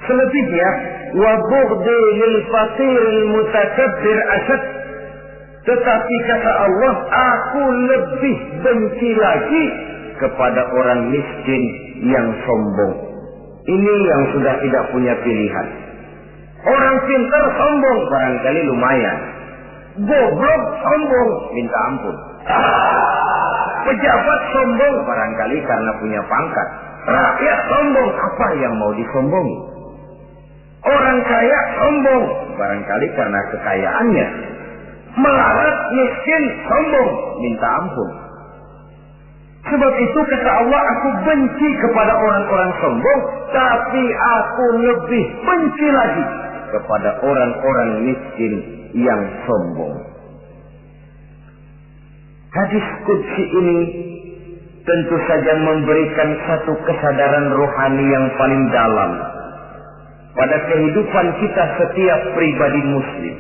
selebihnya wa bughdi lil faqiril mutakabbir asad, tetapi kata Allah, aku lebih benci lagi kepada orang miskin yang sombong. Ini yang sudah tidak punya pilihan. Orang pintar sombong barangkali lumayan, goblok sombong minta ampun, pejabat sombong barangkali karena punya pangkat, rakyat sombong apa yang mau disombongi, orang kaya sombong barangkali karena kekayaannya, melarat miskin sombong minta ampun. Sebab itu kata Allah, aku benci kepada orang-orang sombong, tapi aku lebih benci lagi kepada orang-orang miskin yang sombong. Hadis qudsi ini tentu saja memberikan satu kesadaran rohani yang paling dalam pada kehidupan kita setiap pribadi muslim,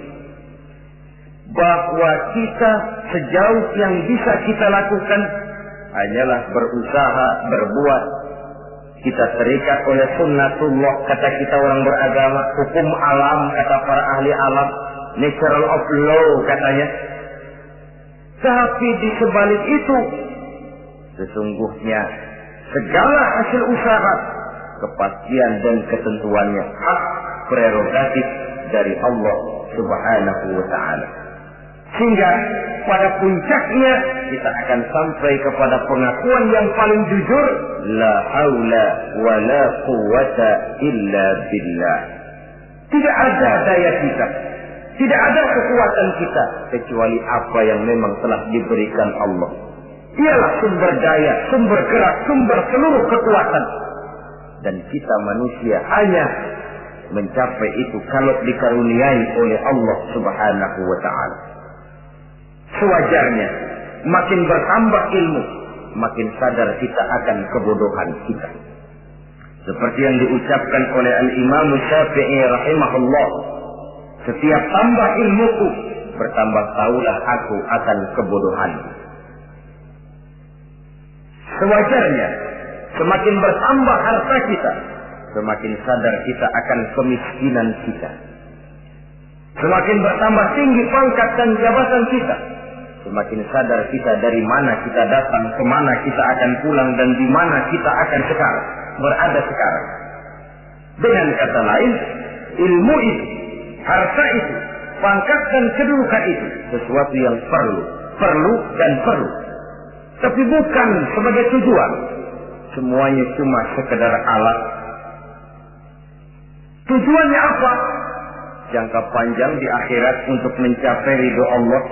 bahwa kita sejauh yang bisa kita lakukan hanyalah berusaha berbuat. Kita terikat oleh sunnatullah, kata kita orang beragama, hukum alam kata para ahli alam, natural of law katanya. Tapi di sebalik itu, sesungguhnya segala hasil usaha, kepastian dan ketentuannya hak prerogatif dari Allah subhanahu wa ta'ala. Sehingga pada puncaknya kita akan sampai kepada pengakuan yang paling jujur, la haula wa la quwwata illa billah. Tidak ada daya kita, tidak ada kekuatan kita kecuali apa yang memang telah diberikan Allah. Dialah sumber daya, sumber gerak, sumber seluruh kekuatan. Dan kita manusia hanya mencapai itu kalau dikaruniai oleh Allah subhanahu wa ta'ala. Sewajarnya, makin bertambah ilmu, makin sadar kita akan kebodohan kita. Seperti yang diucapkan oleh Al-Imam Syafi'i rahimahullah, setiap tambah ilmuku, bertambah tahulah aku akan kebodohan. Sewajarnya, semakin bertambah harta kita, semakin sadar kita akan kemiskinan kita. Semakin bertambah tinggi pangkat dan jabatan kita, semakin sadar kita dari mana kita datang, kemana kita akan pulang, dan di mana kita akan berada sekarang. Dengan kata lain, ilmu itu, harta itu, pangkat dan kedudukan itu sesuatu yang perlu dan perlu. Tapi bukan sebagai tujuan. Semuanya cuma sekedar alat. Tujuannya apa? Jangka panjang di akhirat untuk mencapai ridho Allah.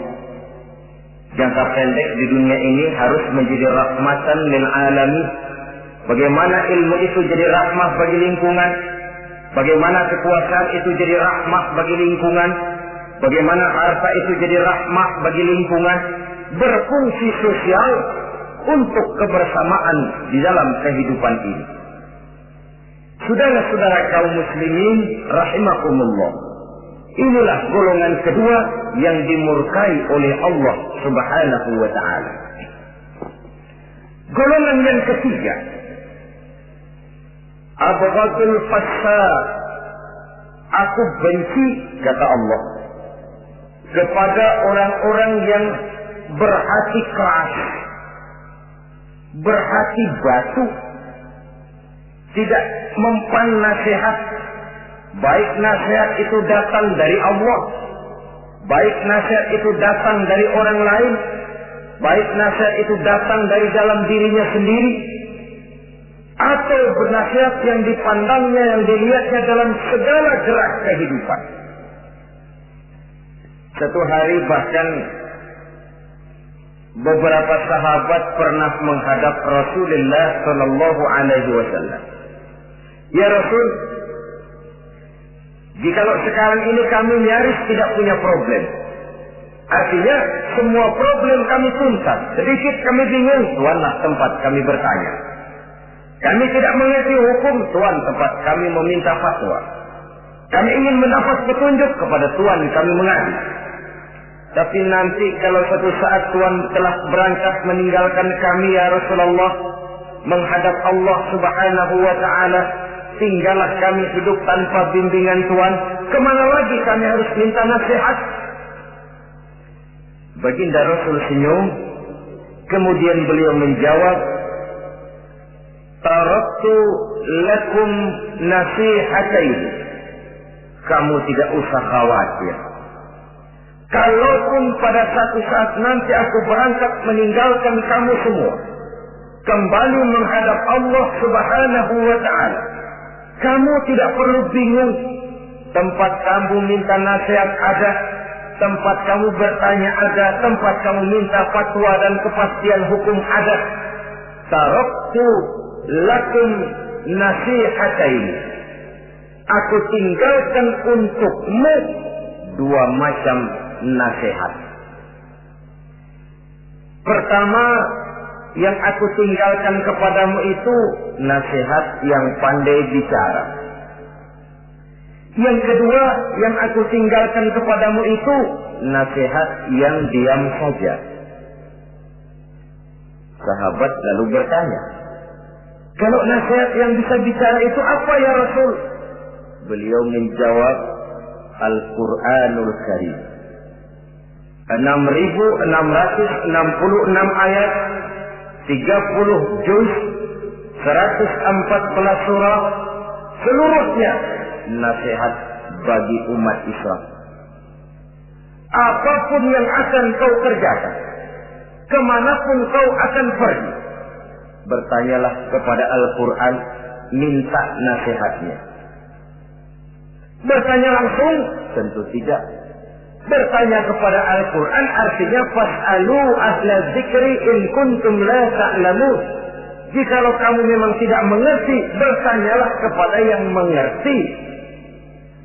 Jangka pendek di dunia ini harus menjadi rahmatan lil alamin. Bagaimana ilmu itu jadi rahmah bagi lingkungan, bagaimana kekuasaan itu jadi rahmah bagi lingkungan, bagaimana harta itu jadi rahmah bagi lingkungan, berfungsi sosial untuk kebersamaan di dalam kehidupan ini. Saudara-saudara kaum muslimin rahimakumullah, inilah golongan kedua yang dimurkai oleh Allah subhanahu wa ta'ala. Golongan yang ketiga, abghadul fasad, aku benci kata Allah kepada orang-orang yang berhati keras, berhati batu, tidak mempan nasihat, baik nasihat itu datang dari Allah baik nasihat itu datang dari orang lain, baik nasihat itu datang dari dalam dirinya sendiri, atau bernasihat yang dipandangnya, yang dilihatnya dalam segala gerak kehidupan. Satu hari bahkan beberapa sahabat pernah menghadap Rasulullah Sallallahu Alaihi Wasallam. Ya Rasul, jikalau sekarang ini kami nyaris tidak punya problem, artinya semua problem kami tuntas, sedikit kami bingung, Tuanlah tempat kami bertanya. Kami tidak mengerti hukum, Tuan tempat kami meminta fatwa. Kami ingin mendapat petunjuk, kepada Tuan kami mengadu. Tapi nanti kalau suatu saat Tuan telah berangkat meninggalkan kami ya Rasulullah, menghadap Allah Subhanahu wa ta'ala, tinggallah kami hidup tanpa bimbingan Tuan, kemana lagi kami harus minta nasihat? Baginda Rasul senyum, kemudian beliau menjawab, taraktu lakum nasihatain. Kamu tidak usah khawatir. Kalaupun pada satu saat nanti aku berangkat meninggalkan kamu semua, kembali menghadap Allah Subhanahu wa ta'ala, kamu tidak perlu bingung. Tempat kamu minta nasihat ada, tempat kamu bertanya ada, tempat kamu minta fatwa dan kepastian hukum ada. Taraktu lakum nasihatain. Aku tinggalkan untukmu dua macam nasihat. Pertama, yang aku tinggalkan kepadamu itu nasihat yang pandai bicara. Yang kedua, yang aku tinggalkan kepadamu itu nasihat yang diam saja. Sahabat lalu bertanya, kalau nasihat yang bisa bicara itu apa ya Rasul? Beliau menjawab, Al-Quranul Karim. 6.666 ayat, 30 juz, 114 surah, seluruhnya nasihat bagi umat Islam. Apapun yang akan kau kerjakan, kemanapun kau akan pergi, bertanyalah kepada Al-Quran, minta nasihatnya. Bertanya langsung? Tentu tidak. Bertanya kepada Al-Quran artinya fas'alu ahla dzikri in kuntum la ta'lamun. Jikalau kamu memang tidak mengerti, bertanyalah kepada yang mengerti.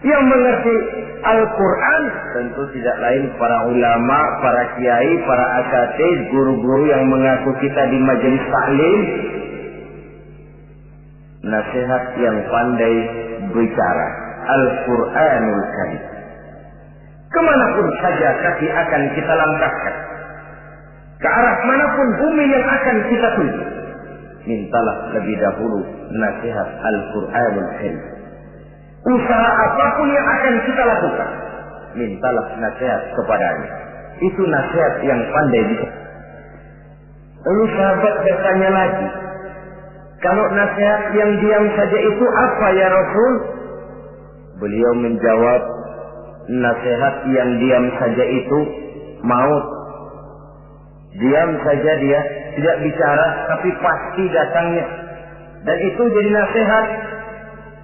Yang mengerti Al-Quran tentu tidak lain para ulama, para kiai, para asatidz, guru-guru yang mengaku kita di majelis taklim. Nasihat yang pandai bicara, Al-Quranul Karim. Kemanapun saja kaki akan kita langkahkan, ke arah manapun bumi yang akan kita tuju, mintalah lebih dahulu nasihat Al-Quranul Karim. Usaha apapun yang akan kita lakukan, mintalah nasihat kepadanya. Itu nasihat yang pandai bicara. Lalu sahabat bertanya lagi, kalau nasihat yang diam saja itu apa ya Rasul? Beliau menjawab, nasihat yang diam saja itu maut. Diam saja dia, tidak bicara, tapi pasti datangnya. Dan itu jadi nasihat.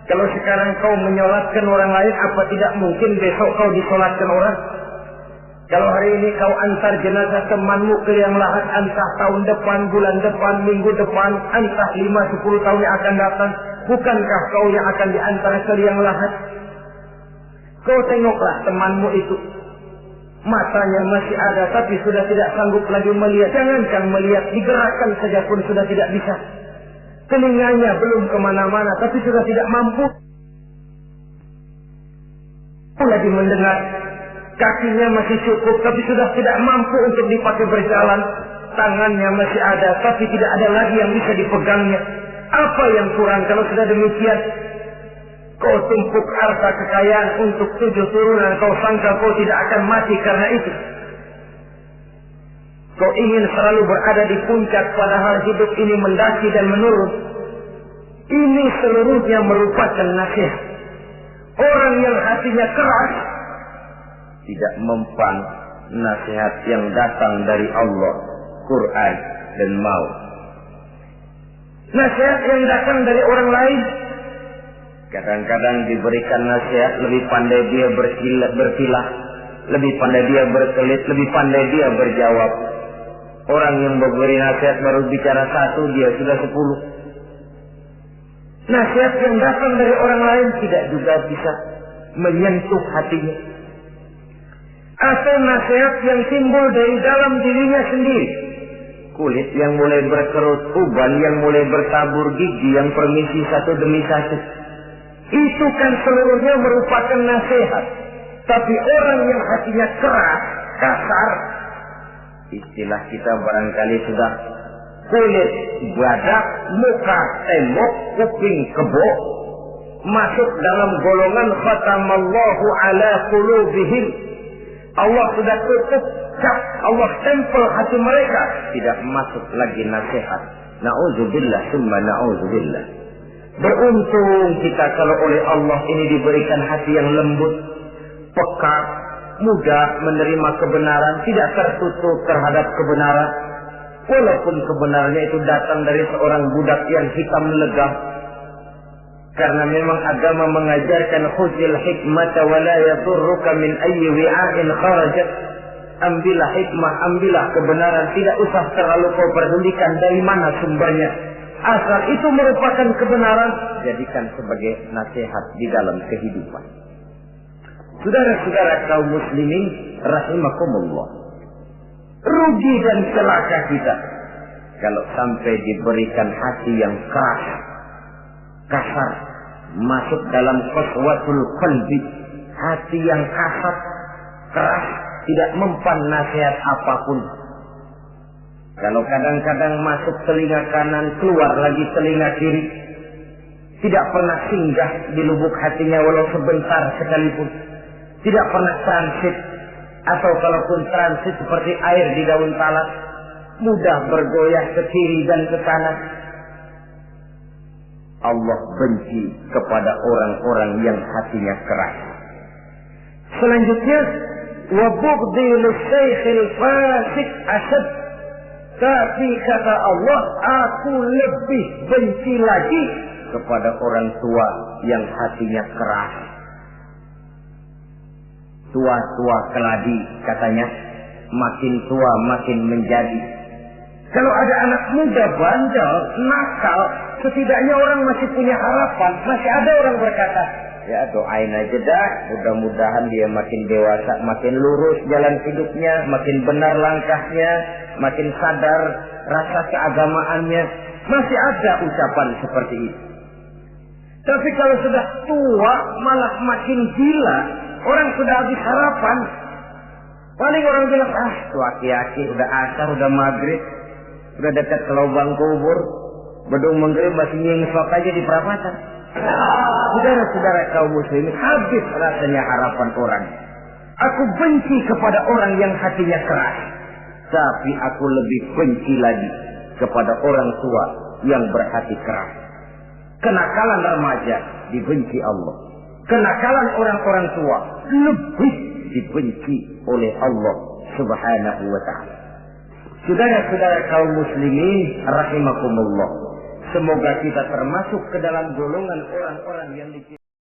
Kalau sekarang kau menyolatkan orang lain, apa tidak mungkin besok kau disolatkan orang? Kalau hari ini kau antar jenazah temanmu ke yang lahat, entah tahun depan, bulan depan, minggu depan, entah 5-10 tahun yang akan datang, bukankah kau yang akan diantar ke yang lahat? Kau tengoklah temanmu itu, matanya masih ada tapi sudah tidak sanggup lagi melihat. Jangankan melihat, digerakkan saja pun sudah tidak bisa. Telinganya belum kemana-mana tapi sudah tidak mampu lagi mendengar. Kakinya masih cukup tapi sudah tidak mampu untuk dipakai berjalan. Tangannya masih ada tapi tidak ada lagi yang bisa dipegangnya. Apa yang kurang kalau sudah demikian? Kau tumpuk harta kekayaan untuk 7 turunan, kau sangka kau tidak akan mati karena itu. Kau ingin selalu berada di puncak padahal hidup ini mendaki dan menurun. Ini seluruhnya merupakan nasihat. Orang yang hatinya keras, tidak mempan nasihat yang datang dari Allah, Quran dan mau. Nasihat yang datang dari orang lain, kadang-kadang diberikan nasihat lebih pandai dia bersilah, lebih pandai dia berkelit, lebih pandai dia berjawab. Orang yang memberi nasihat baru bicara satu, dia sudah 10. Nasihat yang datang dari orang lain tidak juga bisa menyentuh hatinya. Atau nasihat yang timbul dari dalam dirinya sendiri. Kulit yang mulai berkerut, uban yang mulai bertabur, gigi yang permisi satu demi satu. Itu kan seluruhnya merupakan nasihat. Tapi orang yang hatinya keras, kasar, istilah kita barangkali sudah kulit, badak, muka, tembok, kuping, kebo, masuk dalam golongan khatamallahu ala qulubihim. Allah sudah tutup cap, Allah tempel hati mereka, tidak masuk lagi nasihat. Na'udzubillah summa na'udzubillah. Beruntung kita kalau oleh Allah ini diberikan hati yang lembut, peka, mudah menerima kebenaran, tidak tertutup terhadap kebenaran. Walaupun kebenarannya itu datang dari seorang budak yang hitam legam. Karena memang agama mengajarkan khuzil hikmata wa la yadurruka min ayyi wi'a'in kharajat. Ambillah hikmah, ambillah kebenaran, tidak usah terlalu kau pedulikan dari mana sumbernya. Asal itu merupakan kebenaran, jadikan sebagai nasihat di dalam kehidupan. Saudara-saudara kaum muslimin rahimakumullah. Rugi dan celaka kita kalau sampai diberikan hati yang keras, kasar, masuk dalam qaswatul qalbi, hati yang kasar, keras, tidak mempan nasihat apapun. Kalau kadang-kadang masuk telinga kanan, keluar lagi telinga kiri, tidak pernah singgah di lubuk hatinya walau sebentar sekalipun, tidak pernah transit, atau kalaupun transit seperti air di daun talas, mudah bergoyah ke kiri dan ke kanan. Allah benci kepada orang-orang yang hatinya keras. Selanjutnya, wa bughdhi lisaykhil fasik asad. Tapi kata Allah, aku lebih benci lagi kepada orang tua yang hatinya keras. Tua-tua keladi katanya, makin tua makin menjadi. Kalau ada anak muda bandel, nakal, setidaknya orang masih punya harapan. Masih ada orang berkata, ya doain aja dah, mudah-mudahan dia makin dewasa, makin lurus jalan hidupnya, makin benar langkahnya, makin sadar rasa keagamaannya. Masih ada ucapan seperti itu. Tapi kalau sudah tua malah makin gila, orang sudah habis harapan. Paling orang bilang, tuh aki-aki udah asar, udah maghrib, udah dekat ke lubang kubur, bedung maghrib masih nyengsok aja di perapatan. Saudara-saudara kaum muslimin, habis rasanya harapan orang. Aku benci kepada orang yang hatinya keras, tapi aku lebih benci lagi kepada orang tua yang berhati keras. Kenakalan remaja dibenci Allah, kenakalan orang-orang tua lebih dibenci oleh Allah Subhanahu wa ta'ala. Saudara-saudara kaum muslimin rahimakumullah, semoga kita termasuk ke dalam golongan orang-orang yang